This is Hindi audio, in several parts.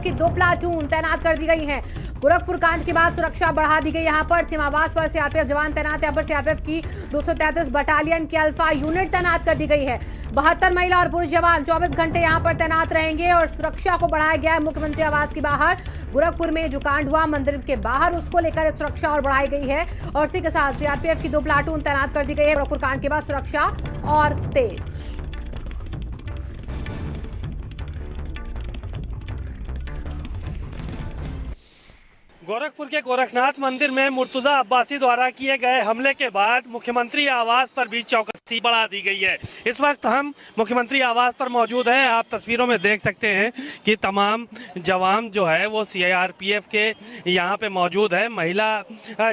की 2 प्लाटून तैनात कर दी गई हैं। गोरखपुर कांड के बाद सुरक्षा बढ़ा दी गई। यहाँ पर सीमावास पर सीआरपीएफ जवान तैनात है। यहाँ पर सीआरपीएफ की 233 बटालियन की अल्फा यूनिट तैनात कर दी गई है। 72 महिला और पुरुष जवान 24 घंटे यहाँ पर तैनात रहेंगे और सुरक्षा को बढ़ाया गया है। मुख्यमंत्री आवास के बाहर गोरखपुर में जो कांड हुआ मंदिर के बाहर, उसको लेकर सुरक्षा और बढ़ाई गई है और इसी के साथ सीआरपीएफ की 2 प्लाटून तैनात कर दी गई है। गोरखपुर कांड के बाद सुरक्षा और तेज। गोरखपुर के गोरखनाथ मंदिर में मुर्तुजा अब्बासी द्वारा किए गए हमले के बाद मुख्यमंत्री आवास पर भी चौकसी बढ़ा दी गई है। इस वक्त हम मुख्यमंत्री आवास पर मौजूद हैं। आप तस्वीरों में देख सकते हैं कि तमाम जवान जो है वो सीआरपीएफ के यहाँ पे मौजूद है। महिला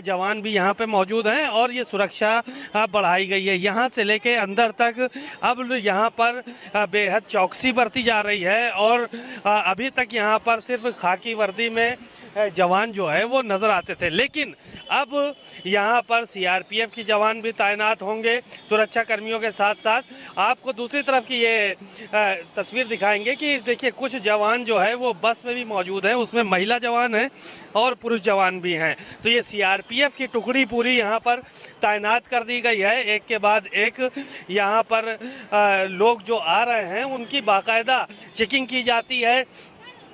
जवान भी यहाँ पे मौजूद हैं और ये सुरक्षा बढ़ाई गई है। यहाँ से लेके अंदर तक अब यहाँ पर बेहद चौकसी बरती जा रही है और अभी तक यहाँ पर सिर्फ खाकी वर्दी में जवान जो है वो नजर आते थे, लेकिन अब यहाँ पर सीआरपीएफ की जवान भी तैनात होंगे सुरक्षा कर्मियों के साथ साथ। आपको दूसरी तरफ की ये तस्वीर दिखाएंगे कि देखिए कुछ जवान जो है वो बस में भी मौजूद हैं, उसमें महिला जवान हैं और पुरुष जवान भी हैं। तो ये सीआरपीएफ की टुकड़ी पूरी यहाँ पर तैनात कर दी गई है। एक के बाद एक यहाँ पर लोग जो आ रहे हैं उनकी बाकायदा चेकिंग की जाती है,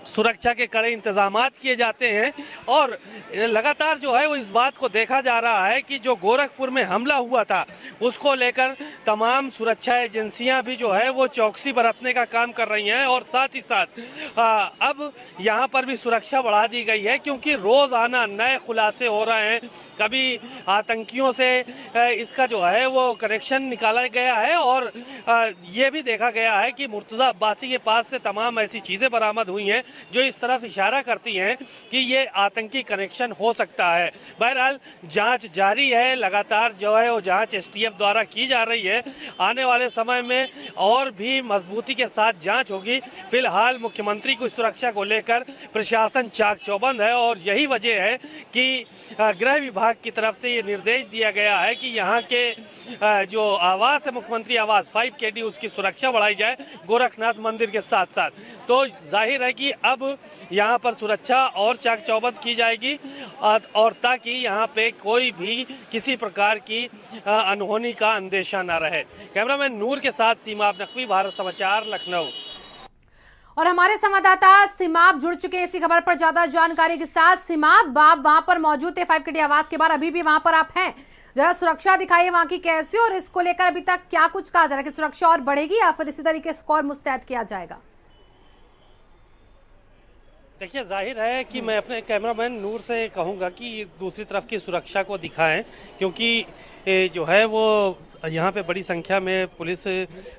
सुरक्षा के कड़े इंतजामात किए जाते हैं और लगातार जो है वो इस बात को देखा जा रहा है कि जो गोरखपुर में हमला हुआ था उसको लेकर तमाम सुरक्षा एजेंसियां भी जो है वो चौकसी बरतने का काम कर रही हैं और साथ ही साथ अब यहाँ पर भी सुरक्षा बढ़ा दी गई है, क्योंकि रोज़ाना नए खुलासे हो रहे हैं। कभी आतंकियों से इसका जो है वो कनेक्शन निकाला गया है और ये भी देखा गया है कि मुर्तुजा अब्बासी के पास से तमाम ऐसी चीज़ें बरामद हुई हैं जो इस तरफ इशारा करती हैं कि ये आतंकी कनेक्शन हो सकता है। बहरहाल जांच जारी है, लगातार जो है वो जांच एसटीएफ द्वारा की जा रही है। आने वाले समय में और भी मजबूती के साथ जांच होगी। फिलहाल मुख्यमंत्री की सुरक्षा को लेकर प्रशासन चाक चौबंद है और यही वजह है कि गृह विभाग की तरफ से ये निर्देश दिया गया है कि यहाँ के जो आवास है मुख्यमंत्री आवास 5KD उसकी सुरक्षा बढ़ाई जाए गोरखनाथ मंदिर के साथ साथ। तो जाहिर है कि अब यहाँ पर सुरक्षा और चाक चौबंद की जाएगी और ताकि यहाँ पे कोई भी किसी प्रकार की अनहोनी का अंदेशा न रहे। कैमरामैन नूर के साथ सीमाब नकवी, भारत समाचार, लखनऊ। और हमारे संवाददाता सीमाब जुड़ चुके हैं इसी खबर पर ज्यादा जानकारी के साथ। सीमाब, आप वहां पर मौजूद थे 5KD आवास के बाहर, अभी भी वहां पर आप हैं, जरा सुरक्षा दिखाइए वहां की कैसी और इसको लेकर अभी तक क्या कुछ कहा जा रहा है कि सुरक्षा और बढ़ेगी या फिर इसी तरीके से और मुस्तैद किया जाएगा? देखिए जाहिर है कि मैं अपने कैमरामैन नूर से कहूँगा कि दूसरी तरफ की सुरक्षा को दिखाएं, क्योंकि जो है वो यहाँ पे बड़ी संख्या में पुलिस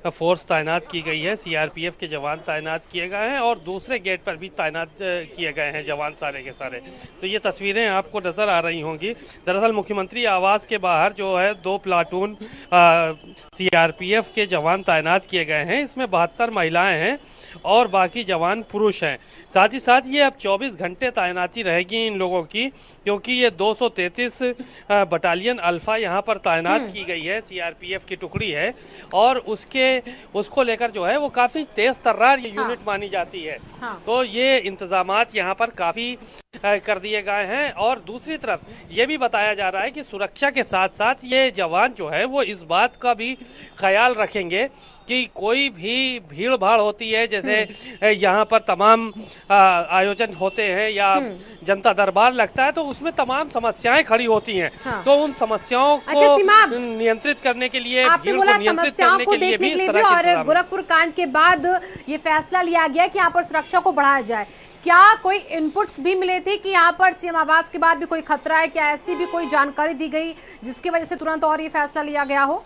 फोर्स तैनात की गई है, सीआरपीएफ के जवान तैनात किए गए हैं और दूसरे गेट पर भी तैनात किए गए हैं जवान सारे के सारे। तो ये तस्वीरें आपको नज़र आ रही होंगी। दरअसल मुख्यमंत्री आवास के बाहर जो है 2 प्लाटून सीआरपीएफ के जवान तैनात किए गए हैं। इसमें 72 महिलाएं हैं और बाकी जवान पुरुष हैं। साथ ही साथ ये अब 24 घंटे तैनाती रहेगी इन लोगों की, क्योंकि ये 233 बटालियन अल्फा यहाँ पर तैनात की गई है, सीआरपीएफ की टुकड़ी है और उसको लेकर जो है वो काफ़ी तेज तर्रार ये यूनिट मानी जाती है। तो ये इंतजामात यहाँ पर काफ़ी कर दिए गए हैं और दूसरी तरफ ये भी बताया जा रहा है कि सुरक्षा के साथ साथ ये जवान जो है वो इस बात का भी ख्याल रखेंगे कि कोई भी भीड़ भाड़ होती है, जैसे यहाँ पर तमाम आयोजन होते हैं या जनता दरबार लगता है, तो उसमें तमाम समस्याएं खड़ी होती हैं। तो उन समस्याओं को नियंत्रित करने के लिए, भीड़ को नियंत्रित करने के लिए भी इस तरह और गोरखपुर कांड के बाद ये फैसला लिया गया कि यहाँ पर सुरक्षा को बढ़ाया जाए। क्या कोई इनपुट्स भी मिले थे कि यहाँ पर सीएम आवास के बाद भी कोई खतरा है? क्या ऐसी भी कोई जानकारी दी गई जिसकी वजह से तुरंत और ये फैसला लिया गया हो?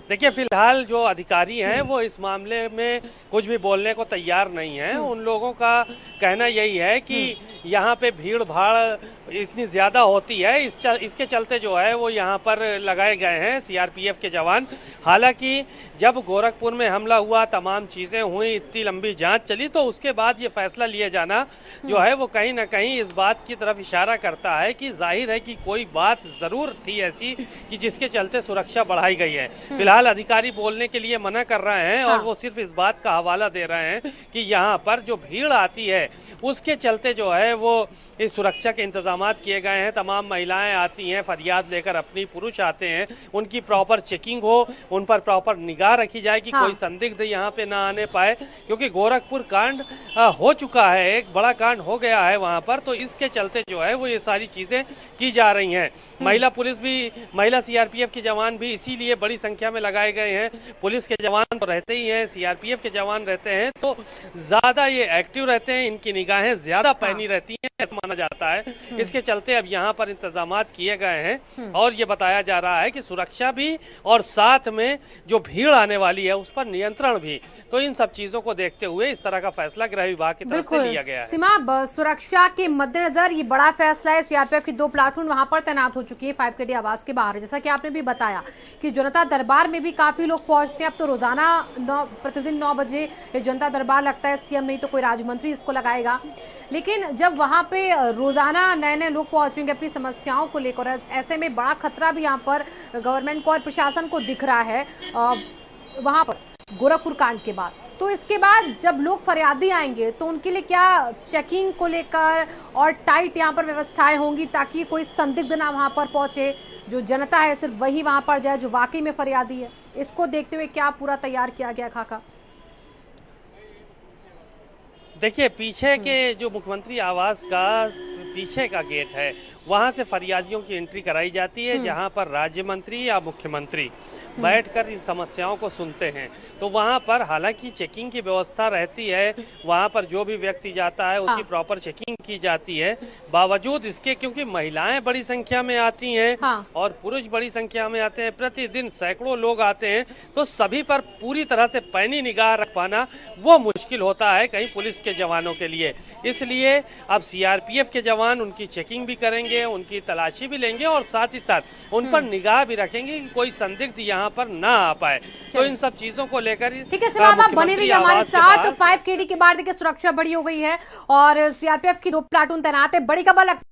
देखिए फिलहाल जो अधिकारी हैं वो इस मामले में कुछ भी बोलने को तैयार नहीं हैं। उन लोगों का कहना यही है कि यहाँ पे भीड़ भाड़ इतनी ज़्यादा होती है, इसके चलते जो है वो यहाँ पर लगाए गए हैं सीआरपीएफ के जवान। हालांकि जब गोरखपुर में हमला हुआ, तमाम चीज़ें हुई, इतनी लंबी जांच चली, तो उसके बाद ये फैसला लिया जाना जो है वो कहीं ना कहीं इस बात की तरफ इशारा करता है कि जाहिर है कि कोई बात ज़रूर थी ऐसी कि जिसके चलते सुरक्षा बढ़ाई गई है। फिलहाल फिलहाल अधिकारी बोलने के लिए मना कर रहे हैं और हाँ। वो सिर्फ इस बात का हवाला दे रहे हैं कि यहाँ पर जो भीड़ आती है उसके चलते जो है वो इस सुरक्षा के इंतजाम किए गए हैं। तमाम महिलाएं आती हैं फरियाद लेकर, अपनी पुरुष आते हैं, उनकी प्रॉपर चेकिंग हो, उन पर प्रॉपर निगाह रखी जाए कि हाँ। कोई संदिग्ध यहाँ पे ना आने पाए, क्योंकि गोरखपुर कांड हो चुका है, एक बड़ा कांड हो गया है वहाँ पर, तो इसके चलते जो है वो ये सारी चीजें की जा रही हैं। महिला पुलिस भी, महिला सीआरपीएफ के जवान भी इसीलिए बड़ी संख्या में लगाए गए हैं। पुलिस के जवान तो रहते ही हैं, सीआरपीएफ के जवान रहते हैं तो ज्यादा ये एक्टिव रहते हैं, इनकी निगाहें ज्यादा पैनी रहती हैं ऐसा माना जाता है। इसके चलते अब यहाँ पर इंतजामात किए गए हैं और ये बताया जा रहा है कि सुरक्षा भी और साथ में जो भीड़ आने वाली है उस पर नियंत्रण भी। तो इन सब चीजों को देखते हुए इस तरह का फैसला गृह विभाग की तरफ से लिया गया है। सीमा, सुरक्षा के मद्देनजर ये बड़ा फैसला है। सीआरपीएफ की 2 प्लाटून वहां पर तैनात हो चुकी है 5KD आवास के बाहर। जैसा कि आपने भी बताया कि जनता दरबार में भी काफी लोग पहुंचते हैं। अब तो रोजाना प्रतिदिन 9 बजे ये जनता दरबार लगता है। सीएम नहीं तो कोई राज्यमंत्री इसको लगाएगा, लेकिन जब वहां पे रोजाना नए लोग पहुंचेंगे अपनी समस्याओं को लेकर, ऐसे में बड़ा खतरा भी यहाँ पर गवर्नमेंट को और प्रशासन को दिख रहा है वहां पर गोरखपुर कांड के बाद। तो इसके बाद जब लोग फरियादी आएंगे तो उनके लिए क्या चेकिंग को लेकर और टाइट यहाँ पर व्यवस्थाएं होंगी ताकि कोई संदिग्ध ना वहां पर पहुंचे, जो जनता है सिर्फ वही वहां पर जाए जो वाकई में फरियादी है। इसको देखते हुए क्या पूरा तैयार किया गया खाका? देखिए, पीछे के जो मुख्यमंत्री आवास का पीछे का गेट है वहां से फरियादियों की एंट्री कराई जाती है, जहां पर राज्य मंत्री या मुख्यमंत्री बैठकर इन समस्याओं को सुनते हैं। तो वहां पर हालांकि चेकिंग की व्यवस्था रहती है, वहां पर जो भी व्यक्ति जाता है उसकी प्रॉपर चेकिंग की जाती है। बावजूद इसके क्योंकि महिलाएं बड़ी संख्या में आती हैं और पुरुष बड़ी संख्या में आते हैं, प्रतिदिन सैकड़ों लोग आते हैं, तो सभी पर पूरी तरह से पैनी निगाह रख पाना वो मुश्किल होता है कहीं पुलिस के जवानों के लिए। इसलिए अब सीआरपीएफ के जवान उनकी चेकिंग भी करेंगे, उनकी तलाशी भी लेंगे और साथ ही साथ उन पर निगाह भी रखेंगे कि कोई संदिग्ध यहाँ पर ना आ पाए। तो इन सब चीजों को लेकर ठीक है सीमा, आप बने रहिए हमारे साथ। 5KD के बाद देखिए सुरक्षा बड़ी हो गई है और सीआरपीएफ की 2 प्लाटून तैनात है। बड़ी खबर